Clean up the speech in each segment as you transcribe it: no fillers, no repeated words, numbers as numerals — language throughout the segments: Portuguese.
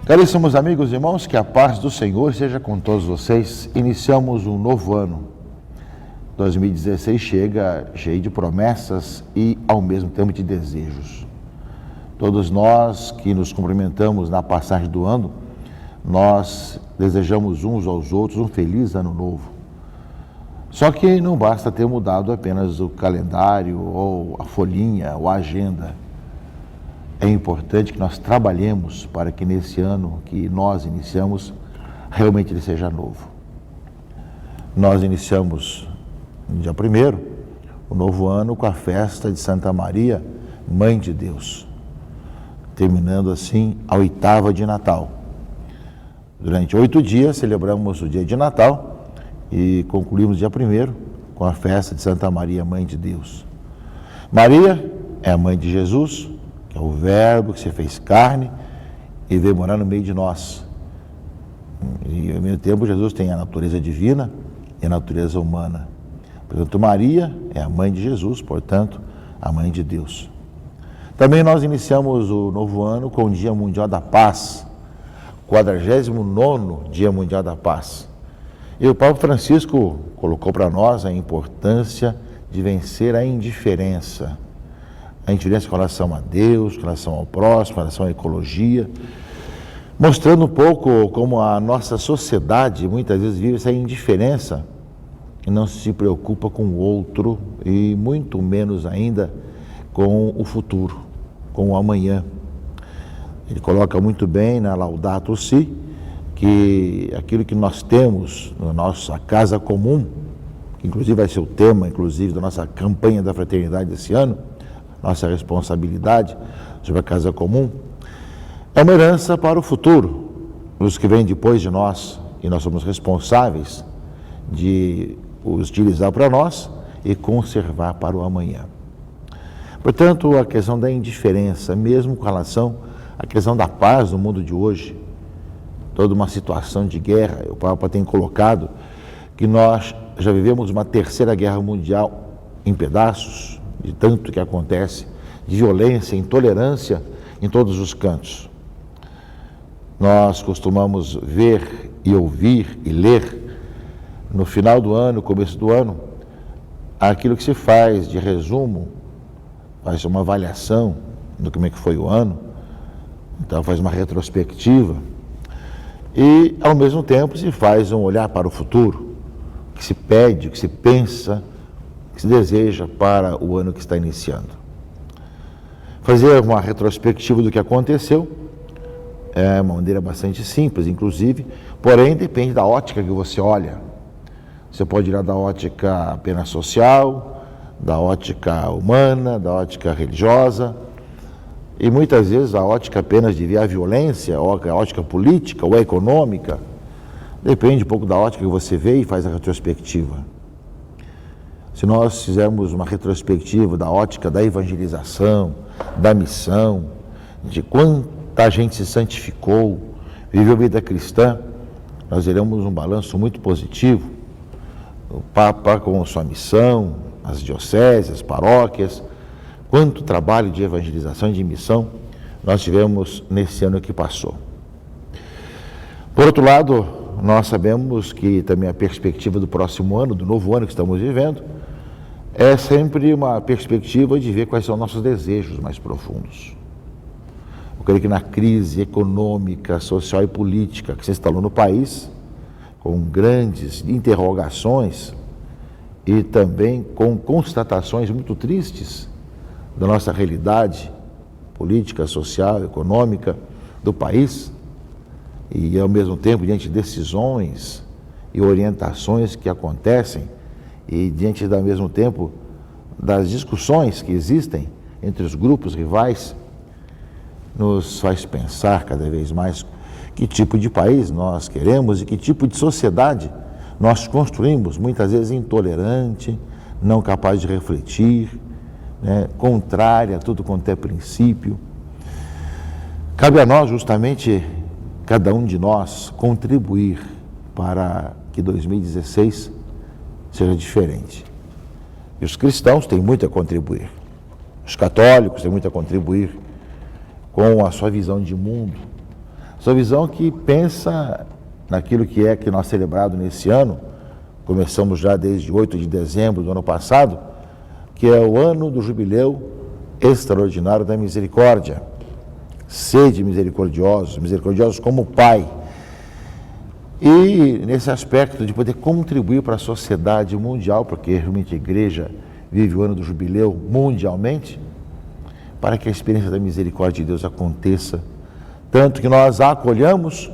Caríssimos amigos e irmãos, que a paz do Senhor seja com todos vocês. Iniciamos um novo ano. 2016 chega cheio de promessas e, ao mesmo tempo, de desejos. Todos nós que nos cumprimentamos na passagem do ano, nós desejamos uns aos outros um feliz ano novo. Só que não basta ter mudado apenas o calendário, ou a folhinha, ou a agenda. É importante que nós trabalhemos para que nesse ano que nós iniciamos, realmente ele seja novo. Nós iniciamos no dia 1º, o novo ano com a festa de Santa Maria, Mãe de Deus, terminando assim a 8ª de Natal. Durante 8 dias celebramos o dia de Natal e concluímos dia 1º com a festa de Santa Maria, Mãe de Deus. Maria é a mãe de Jesus, é o Verbo que se fez carne e veio morar no meio de nós. E ao mesmo tempo Jesus tem a natureza divina e a natureza humana. Portanto, Maria é a mãe de Jesus, portanto, a mãe de Deus. Também nós iniciamos o novo ano com o Dia Mundial da Paz, 49º Dia Mundial da Paz. E o Papa Francisco colocou para nós a importância de vencer a indiferença. A indiferença com relação a Deus, com relação ao próximo, com relação à ecologia, mostrando um pouco como a nossa sociedade muitas vezes vive essa indiferença e não se preocupa com o outro e muito menos ainda com o futuro, com o amanhã. Ele coloca muito bem na Laudato Si que aquilo que nós temos na nossa casa comum, que inclusive vai ser o tema da nossa campanha da fraternidade desse ano, nossa responsabilidade sobre a casa comum, é uma herança para o futuro, os que vêm depois de nós, e nós somos responsáveis de os utilizar para nós e conservar para o amanhã. Portanto, a questão da indiferença, mesmo com relação à questão da paz no mundo de hoje, toda uma situação de guerra, o Papa tem colocado que nós já vivemos uma 3ª guerra mundial em pedaços, de tanto que acontece, de violência, intolerância em todos os cantos. Nós costumamos ver e ouvir e ler no final do ano, começo do ano, aquilo que se faz de resumo, faz uma avaliação do como é que foi o ano, então faz uma retrospectiva e ao mesmo tempo se faz um olhar para o futuro, que se pede, que se pensa, que se deseja para o ano que está iniciando. Fazer uma retrospectiva do que aconteceu é uma maneira bastante simples, inclusive, porém depende da ótica que você olha. Você pode ir da ótica apenas social, da ótica humana, da ótica religiosa, e muitas vezes a ótica apenas de ver a violência, ou a ótica política, ou a econômica, depende um pouco da ótica que você vê e faz a retrospectiva. Se nós fizermos uma retrospectiva da ótica da evangelização, da missão, de quanta gente se santificou, viveu a vida cristã, nós veremos um balanço muito positivo. O Papa com sua missão, as dioceses, as paróquias, quanto trabalho de evangelização e de missão nós tivemos nesse ano que passou. Por outro lado, nós sabemos que também a perspectiva do próximo ano, do novo ano que estamos vivendo, é sempre uma perspectiva de ver quais são nossos desejos mais profundos. Eu creio que na crise econômica, social e política que se instalou no país, com grandes interrogações e também com constatações muito tristes da nossa realidade política, social, econômica do país, e ao mesmo tempo diante de decisões e orientações que acontecem e diante ao mesmo tempo das discussões que existem entre os grupos rivais, nos faz pensar cada vez mais que tipo de país nós queremos e que tipo de sociedade nós construímos, muitas vezes intolerante, não capaz de refletir, contrária a tudo quanto é princípio. Cabe a nós, justamente, cada um de nós, contribuir para que 2016 seja diferente. E os cristãos têm muito a contribuir. Os católicos têm muito a contribuir com a sua visão de mundo. Sua visão que pensa naquilo que nós celebrado nesse ano. Começamos já desde 8 de dezembro do ano passado, que é o ano do jubileu extraordinário da misericórdia. Sede misericordiosos, misericordiosos como o Pai. E nesse aspecto de poder contribuir para a sociedade mundial, porque realmente a igreja vive o ano do jubileu mundialmente, para que a experiência da misericórdia de Deus aconteça, tanto que nós a acolhamos,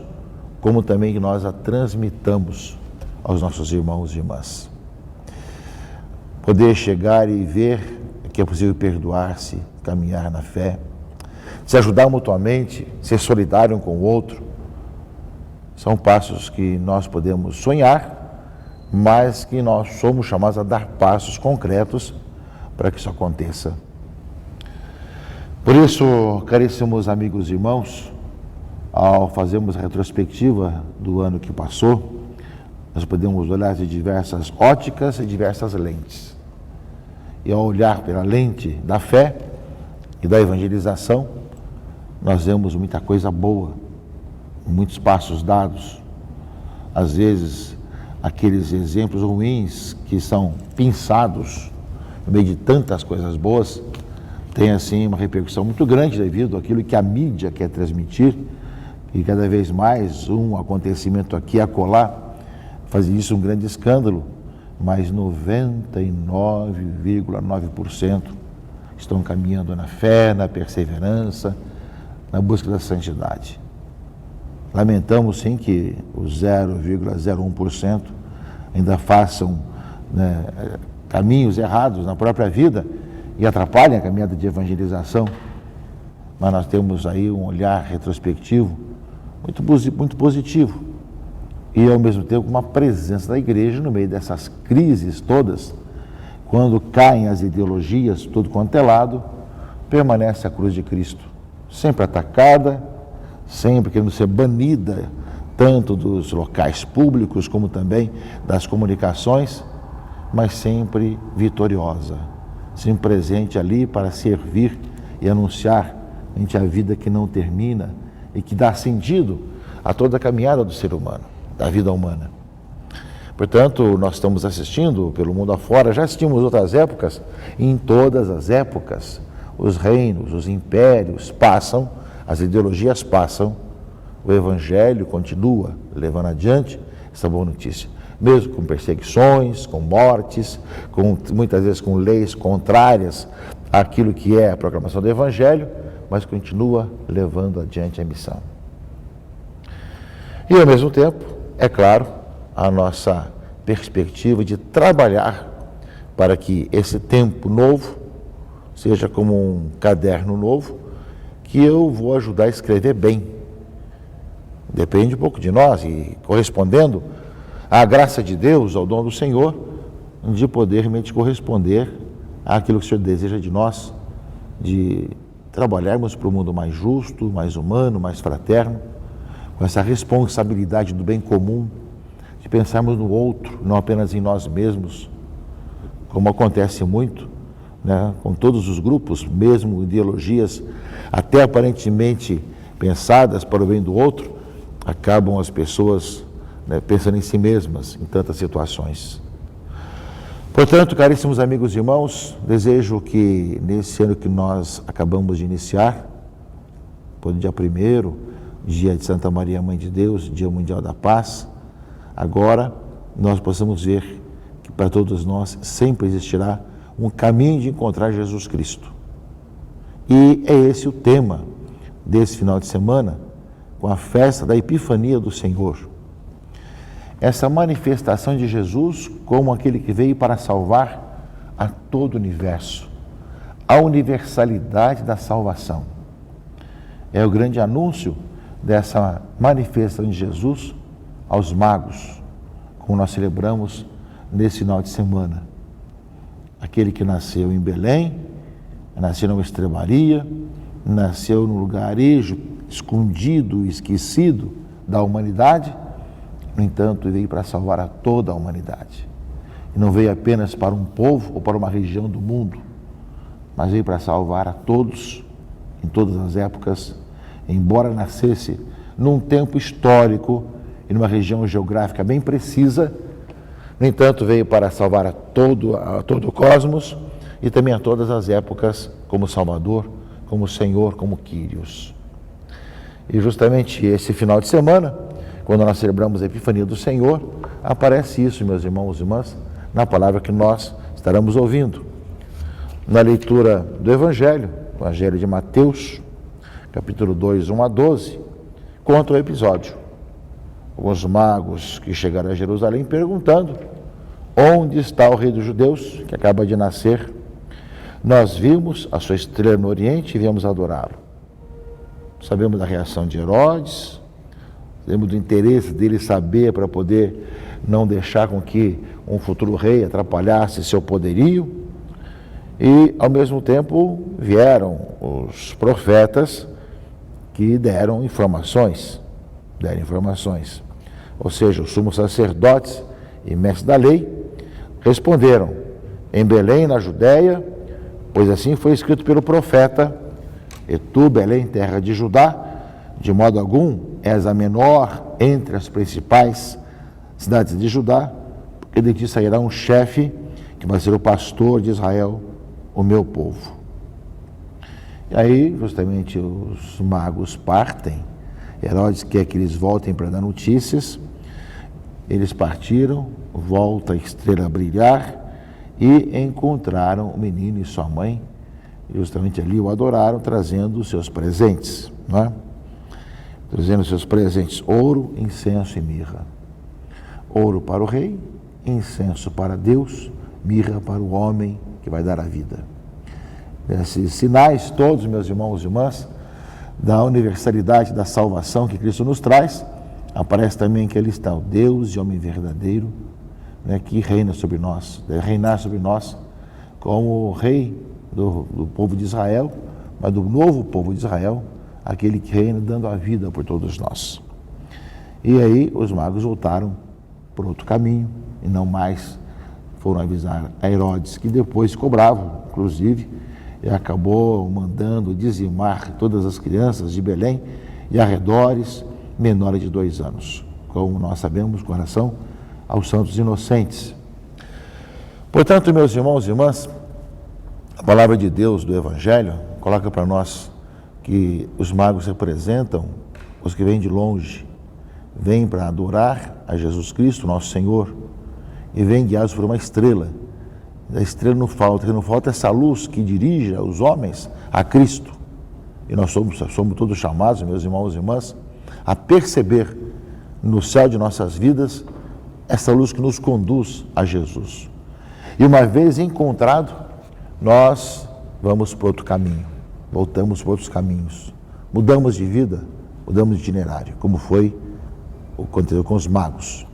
como também que nós a transmitamos aos nossos irmãos e irmãs. Poder chegar e ver que é possível perdoar-se, caminhar na fé, se ajudar mutuamente, ser solidário um com o outro, são passos que nós podemos sonhar, mas que nós somos chamados a dar passos concretos para que isso aconteça. Por isso, caríssimos amigos e irmãos, ao fazermos a retrospectiva do ano que passou, nós podemos olhar de diversas óticas e diversas lentes. E ao olhar pela lente da fé e da evangelização, nós vemos muita coisa boa, muitos passos dados. Às vezes, aqueles exemplos ruins que são pinçados no meio de tantas coisas boas, tem assim uma repercussão muito grande devido àquilo que a mídia quer transmitir, e cada vez mais um acontecimento aqui e acolá faz isso um grande escândalo, mas 99,9% estão caminhando na fé, na perseverança, na busca da santidade. Lamentamos sim que os 0,01% ainda façam caminhos errados na própria vida e atrapalhem a caminhada de evangelização, mas nós temos aí um olhar retrospectivo muito positivo e ao mesmo tempo uma presença da igreja no meio dessas crises todas. Quando caem as ideologias, tudo quanto é lado, permanece a cruz de Cristo, sempre atacada, sempre querendo ser banida, tanto dos locais públicos como também das comunicações, mas sempre vitoriosa, sempre presente ali para servir e anunciar a vida que não termina e que dá sentido a toda a caminhada do ser humano, da vida humana. Portanto, nós estamos assistindo pelo mundo afora, já assistimos outras épocas, e em todas as épocas, os reinos, os impérios passam, as ideologias passam, o Evangelho continua levando adiante essa boa notícia, mesmo com perseguições, com mortes, muitas vezes com leis contrárias àquilo que é a proclamação do Evangelho, mas continua levando adiante a missão. E ao mesmo tempo, é claro, a nossa perspectiva de trabalhar para que esse tempo novo seja como um caderno novo, que eu vou ajudar a escrever bem. Depende um pouco de nós e correspondendo à graça de Deus, ao dom do Senhor, de poder realmente corresponder àquilo que o Senhor deseja de nós, de trabalharmos para um mundo mais justo, mais humano, mais fraterno, com essa responsabilidade do bem comum, de pensarmos no outro, não apenas em nós mesmos, como acontece muito, com todos os grupos, mesmo ideologias até aparentemente pensadas para o bem do outro, acabam as pessoas pensando em si mesmas em tantas situações. Portanto, caríssimos amigos e irmãos, desejo que nesse ano que nós acabamos de iniciar, pelo dia 1º, dia de Santa Maria Mãe de Deus, Dia Mundial da Paz, agora nós possamos ver que para todos nós sempre existirá um caminho de encontrar Jesus Cristo. E é esse o tema desse final de semana, com a festa da Epifania do Senhor. Essa manifestação de Jesus como aquele que veio para salvar a todo o universo, a universalidade da salvação. É o grande anúncio dessa manifestação de Jesus aos magos, como nós celebramos nesse final de semana. Aquele que nasceu em Belém, nasceu numa estrebaria, nasceu num lugarejo escondido, esquecido da humanidade, no entanto, veio para salvar a toda a humanidade. E não veio apenas para um povo ou para uma região do mundo, mas veio para salvar a todos, em todas as épocas, embora nascesse num tempo histórico e numa região geográfica bem precisa. No entanto, veio para salvar a todo o cosmos e também a todas as épocas, como Salvador, como Senhor, como Quírios. E justamente esse final de semana, quando nós celebramos a Epifania do Senhor, aparece isso, meus irmãos e irmãs, na palavra que nós estaremos ouvindo. Na leitura do Evangelho de Mateus, capítulo 2, 1 a 12, conta o episódio. Alguns magos que chegaram a Jerusalém perguntando: onde está o rei dos judeus que acaba de nascer? Nós vimos a sua estrela no Oriente e viemos adorá-lo. Sabemos da reação de Herodes, sabemos do interesse dele saber para poder não deixar com que um futuro rei atrapalhasse seu poderio. E, ao mesmo tempo, vieram os profetas que deram informações. Ou seja, os sumos sacerdotes e mestres da lei responderam: em Belém, na Judéia, pois assim foi escrito pelo profeta: e tu, Belém, terra de Judá, de modo algum és a menor entre as principais cidades de Judá, porque de ti sairá um chefe que vai ser o pastor de Israel, o meu povo. E aí, justamente, os magos partem. Herodes quer que eles voltem para dar notícias. Eles partiram, volta a estrela a brilhar e encontraram o menino e sua mãe. E justamente ali o adoraram, trazendo os seus presentes, não é? Trazendo os seus presentes: ouro, incenso e mirra. Ouro para o rei, incenso para Deus, mirra para o homem que vai dar a vida. Esses sinais todos, meus irmãos e irmãs, da universalidade da salvação que Cristo nos traz, aparece também que ali está o Deus e homem verdadeiro, né, que reina sobre nós, deve reinar sobre nós como o rei do povo de Israel, mas do novo povo de Israel, aquele que reina dando a vida por todos nós. E aí os magos voltaram por outro caminho e não mais foram avisar a Herodes, que depois cobrava, inclusive, e acabou mandando dizimar todas as crianças de Belém e arredores menores de 2 anos, como nós sabemos, com relação aos santos inocentes. Portanto, meus irmãos e irmãs, a palavra de Deus do Evangelho coloca para nós que os magos representam os que vêm de longe, vêm para adorar a Jesus Cristo, nosso Senhor, e vêm guiados por uma estrela. A estrela não falta essa luz que dirija os homens a Cristo. E nós somos todos chamados, meus irmãos e irmãs, a perceber no céu de nossas vidas essa luz que nos conduz a Jesus. E uma vez encontrado, nós vamos para outro caminho, voltamos para outros caminhos, mudamos de vida, mudamos de itinerário, como foi o que aconteceu com os magos.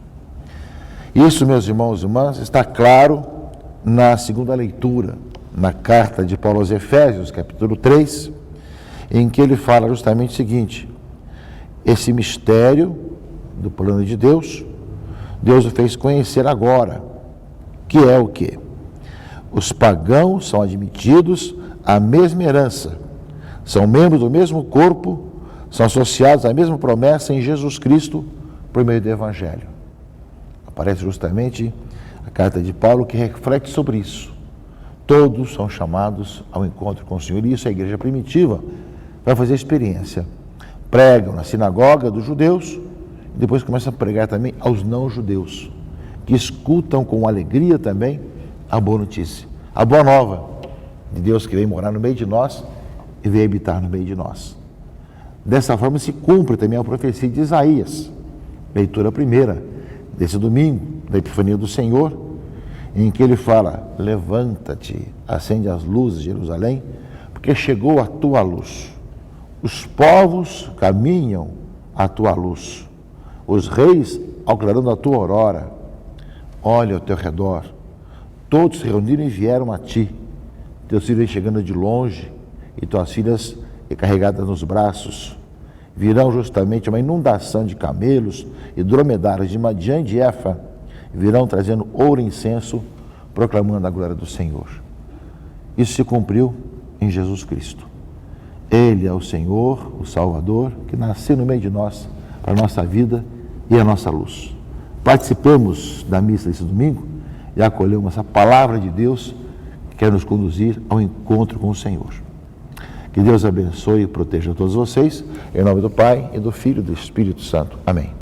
Isso, meus irmãos e irmãs, está claro na segunda leitura, na carta de Paulo aos Efésios, capítulo 3, em que ele fala justamente o seguinte: esse mistério do plano de Deus, Deus o fez conhecer agora, que é o quê? Os pagãos são admitidos à mesma herança, são membros do mesmo corpo, são associados à mesma promessa em Jesus Cristo por meio do Evangelho. Aparece justamente a carta de Paulo que reflete sobre isso. Todos são chamados ao encontro com o Senhor, e isso a igreja primitiva vai fazer experiência. Pregam na sinagoga dos judeus e depois começam a pregar também aos não-judeus, que escutam com alegria também a boa notícia, a boa nova de Deus que vem morar no meio de nós e vem habitar no meio de nós. Dessa forma se cumpre também a profecia de Isaías, leitura primeira desse domingo, da Epifania do Senhor, em que ele fala: levanta-te, acende as luzes de Jerusalém, porque chegou a tua luz. Os povos caminham à tua luz, os reis ao clarão da tua aurora. Olha ao teu redor, todos se reuniram e vieram a ti. Teus filhos vêm chegando de longe e tuas filhas carregadas nos braços. Virão justamente uma inundação de camelos e dromedários de Madian e de Efa, virão trazendo ouro e incenso, proclamando a glória do Senhor. Isso se cumpriu em Jesus Cristo. Ele é o Senhor, o Salvador, que nasceu no meio de nós, para a nossa vida e a nossa luz. Participemos da missa desse domingo e acolhemos essa palavra de Deus que quer nos conduzir ao encontro com o Senhor. Que Deus abençoe e proteja todos vocês, em nome do Pai, e do Filho e do Espírito Santo. Amém.